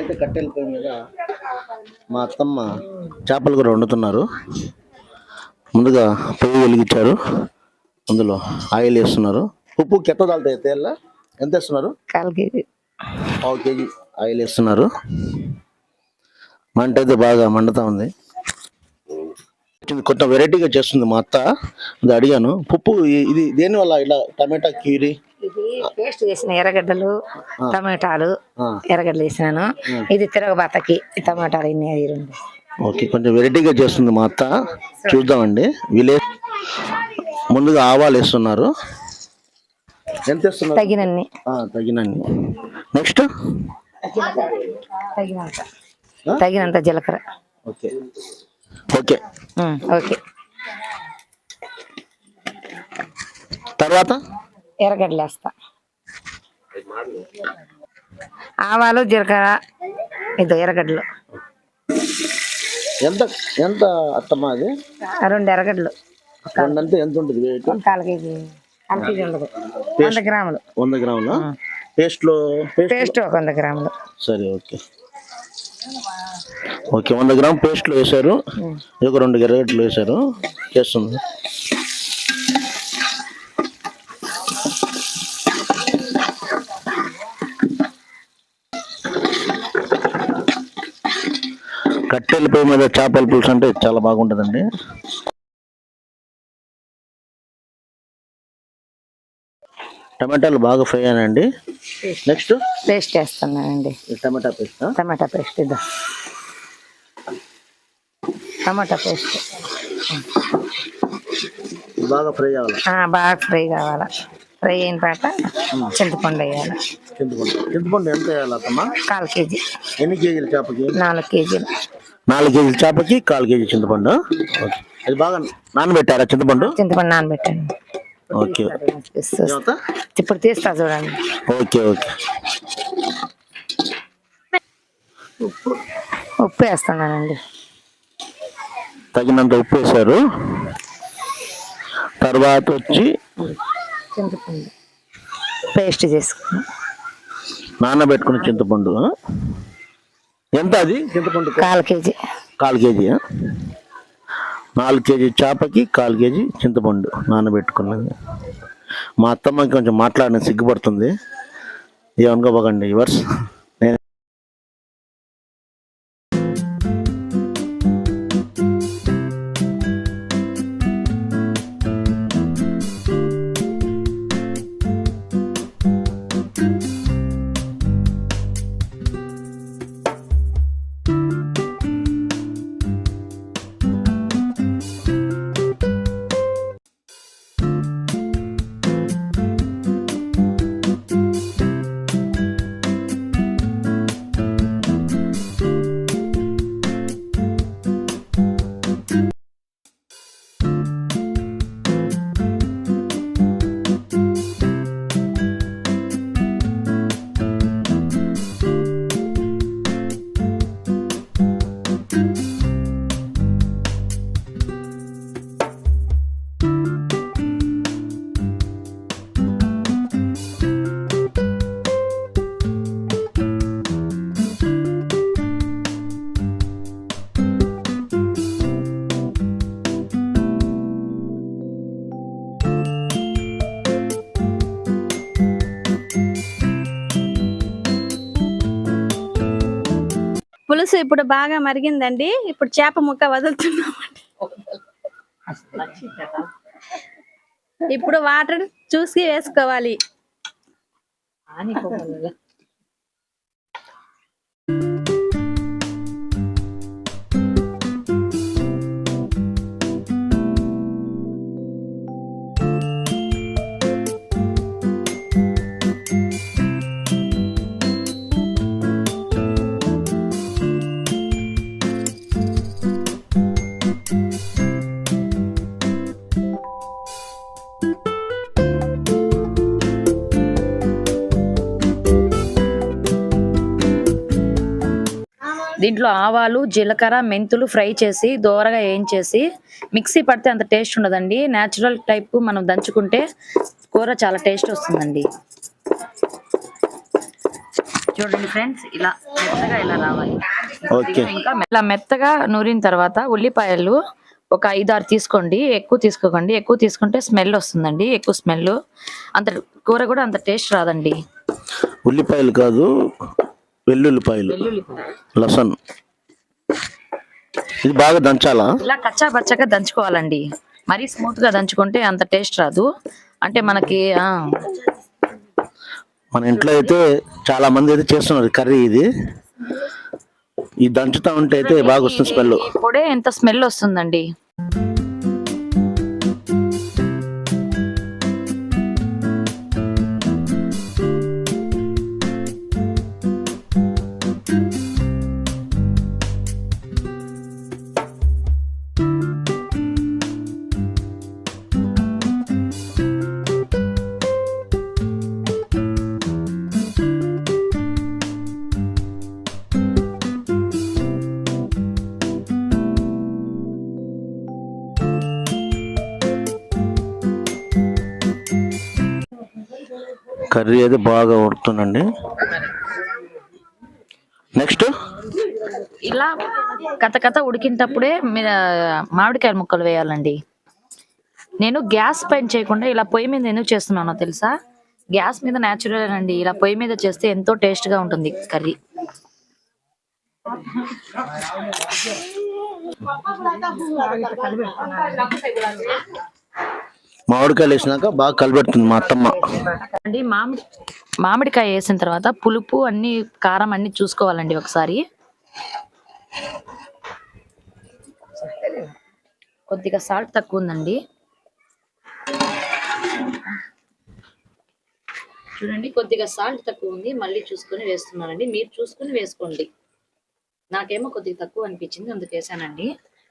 అయితే కట్టెల పొయ్యి మీద మా అత్తమ్మ చేపల కూర వండుతున్నారు. ముందుగా పొయ్యి వెలిగించారు, అందులో ఆయిల్ వేస్తున్నారు. ఉప్పు కెత్త దాల్తాయి తేళ్ళ ఎంత వేస్తున్నారు? 1/4 కేజీ. 1/2 కేజీ ఆయిల్ వేస్తున్నారు. మంట అయితే బాగా మండుతా ఉంది. కొంచెం వెరైటీగా చేస్తుంది మా అత్త, అది అడిగాను. పప్పు ఇది దేని వల్ల ఇలా టమాటా క్యూరీ? ఇది పేస్ట్ చేసిన ఎర్రగడ్డలు, టమాటాలు, ఎర్రగడ్డలు వేసినాను. ఇది తిరగబాతకి టమాటాలు ఇన్ని రెండు. ఓకే, కొంచెం వెరైటీగా చేస్తుంది మా అత్త, చూద్దామండి. విలేజ్ ముందుగా ఆవాలు వేస్తున్నారు. ఎంత వేస్తున్నారు? తగినన్ని. తగినన్ని. నెక్స్ట్ తగినంత జీలకర్ర. Okay okay okay. తర్వాత ఎర్రగడ్డలు వేస్తా. ఆవాలు, జీలకర్ర, ఇది ఎర్రగడ్డలు. ఎంత ఎంత అత్తమ్మా అది? 2 ఎర్రగడ్డలు. అంటే ఎంత ఉంటుంది వెయిట్? 1/4 కేజీ. 1/4 కేజీ ఉండదు, 100 గ్రాములు. 100 గ్రాములు. పేస్ట్ 100 గ్రాములు. సరే, ఓకే ఓకే. 100 గ్రాములు పేస్ట్లో వేశారు. ఒక 2 ఎర్రగడ్డలు వేశారు. చేస్తుంది. కట్టెల పొయ్యి మీద చేపల పులుసు అంటే చాలా బాగుంటుందండి. టమాటాలు బాగా ఫ్రై అయినండి. నెక్స్ట్ పేస్ట్ వేస్తున్నానండి. టమాటా పేస్ట్. టమాటా పేస్ట్ ఇది. టమాటా పేస్ట్ బాగా ఫ్రై అవ్వాలి. బాగా ఫ్రై కావాలా. ఫ్రై అయిన పాట చింతపండు వేయాలి. చింతపండు ఎంత వేయాలి అత్తమ్మ? 1/4 కేజీ. ఎన్ని కేజీలు చేపకి? 4 కేజీలు. 4 కేజీల చేపకి 1/4 కేజీ చింతపండు. అది బాగా నానబెట్టారా చింతపండు? చింతపండు నానబెట్టాను. ఓకే, ఇప్పుడు తీస్తా చూడండి. Okay okay. ఉప్పు వేస్తున్నానండి. తగినంత ఉప్పు వేశారు. తర్వాత వచ్చి చింతపండు పేస్ట్ చేసుకున్నాం. నానబెట్టుకున్న చింతపండు ఎంత? అది చింతపండు 1/4 కేజీ. 1/4 కేజీ. 4 కేజీ చేపకి 1/4 కేజీ చింతపండు నానబెట్టుకున్నది. మా అత్తమ్మకి కొంచెం మాట్లాడిన సిగ్గుపడుతుంది, ఏమనుకోబాకండి యువర్స్. పులుసు ఇప్పుడు బాగా మరిగిందండి. ఇప్పుడు చేప ముక్క వదులుతున్నామండి. ఇప్పుడు వాటర్ చూసి వేసుకోవాలి. దీంట్లో ఆవాలు, జీలకర్ర, మెంతులు ఫ్రై చేసి దోరగా వేయించేసి మిక్సీ పడితే అంత టేస్ట్ ఉండదండి. నేచురల్ టైప్ మనం దంచుకుంటే కూర చాలా టేస్ట్ వస్తుందండి. చూడండి ఫ్రెండ్స్, ఇలా మెత్తగా ఇలా రావాలి. ఓకే. ఇంకా ఇలా మెత్తగా నూరిన తర్వాత ఉల్లిపాయలు ఒక 5-6 తీసుకోండి. ఎక్కువ తీసుకోకండి. ఎక్కువ తీసుకుంటే స్మెల్ వస్తుందండి. ఎక్కువ స్మెల్ అంత కూర కూడా అంత టేస్ట్ రాదండి. ఉల్లిపాయలు కాదు, వెల్లుల్లిపాయలు, లసన్. ఇది బాగా దంచాలా? ఇలా కచ్చా పచ్చగా దంచుకోవాలండి. మరీ స్మూత్ గా దంచుకుంటే అంత టేస్ట్ రాదు. అంటే మనకి మన ఇంట్లో అయితే చాలా మంది అయితే చేస్తున్నారు కర్రీ. ఇది దంచుతా ఉంటే అయితే బాగా వస్తుంది స్మెల్. ఈ పొడే ఎంత స్మెల్ వస్తుందండి. కర్రీ అయితే బాగా ఉడుకుతుందండి. నెక్స్ట్ ఇలా కథ ఉడికినప్పుడే మామిడికాయ ముక్కలు వేయాలండి. నేను గ్యాస్ పైన చేయకుండా ఇలా పొయ్యి మీద ఎందుకు చేస్తున్నానో తెలుసా? గ్యాస్ మీద న్యాచురల్ అండి. ఇలా పొయ్యి మీద చేస్తే ఎంతో టేస్ట్ గా ఉంటుంది కర్రీ. మామిడికాయలు వేసినాక బాగా కలిపెడుతుంది మా అత్తమ్మ అండి. మామిడికాయ వేసిన తర్వాత పులుపు అన్ని, కారం అన్ని చూసుకోవాలండి ఒకసారి. కొద్దిగా సాల్ట్ తక్కువ ఉందండి. చూడండి, కొద్దిగా సాల్ట్ తక్కువ ఉంది. మళ్ళీ చూసుకొని వేస్తున్నానండి. మీరు చూసుకొని వేసుకోండి. నాకేమో కొద్దిగా తక్కువ అనిపించింది, అందుకు వేసానండి.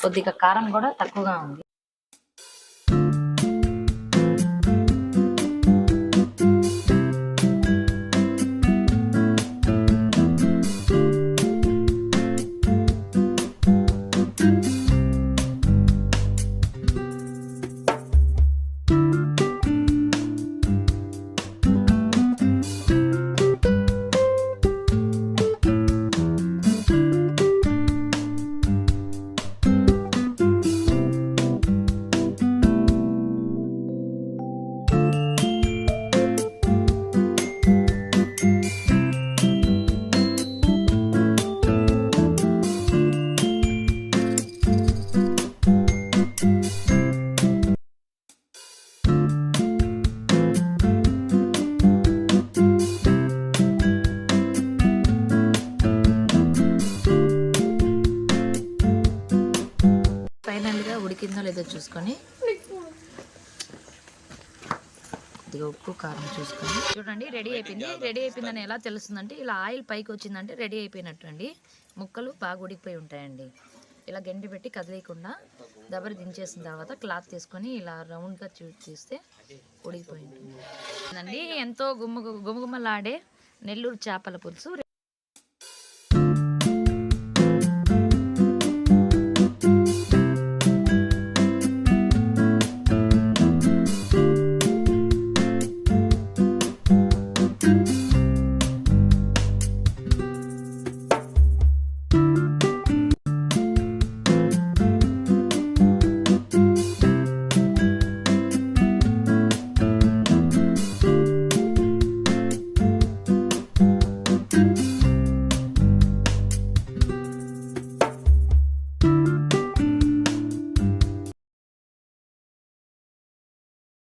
కొద్దిగా కారం కూడా తక్కువగా ఉంది. ఉడికిందో లేదో చూసుకొని కొద్దిగా ఉప్పు కారం చూసుకొని చూడండి. రెడీ అయిపోయింది. రెడీ అయిపోయిందని ఎలా తెలుస్తుందంటే ఇలా ఆయిల్ పైకి వచ్చిందంటే రెడీ అయిపోయినట్టు అండి. ముక్కలు బాగా ఉడికిపోయి ఉంటాయండి. ఇలా గంటి పెట్టి కదిలేయకుండా దబరి దించేసిన తర్వాత క్లాత్ తీసుకొని ఇలా రౌండ్గా తీస్తే ఉడికిపోయి ఉంటుంది. ఎంతో గుమ్మగుమ్మలాడే నెల్లూరు చేపల పులుసు.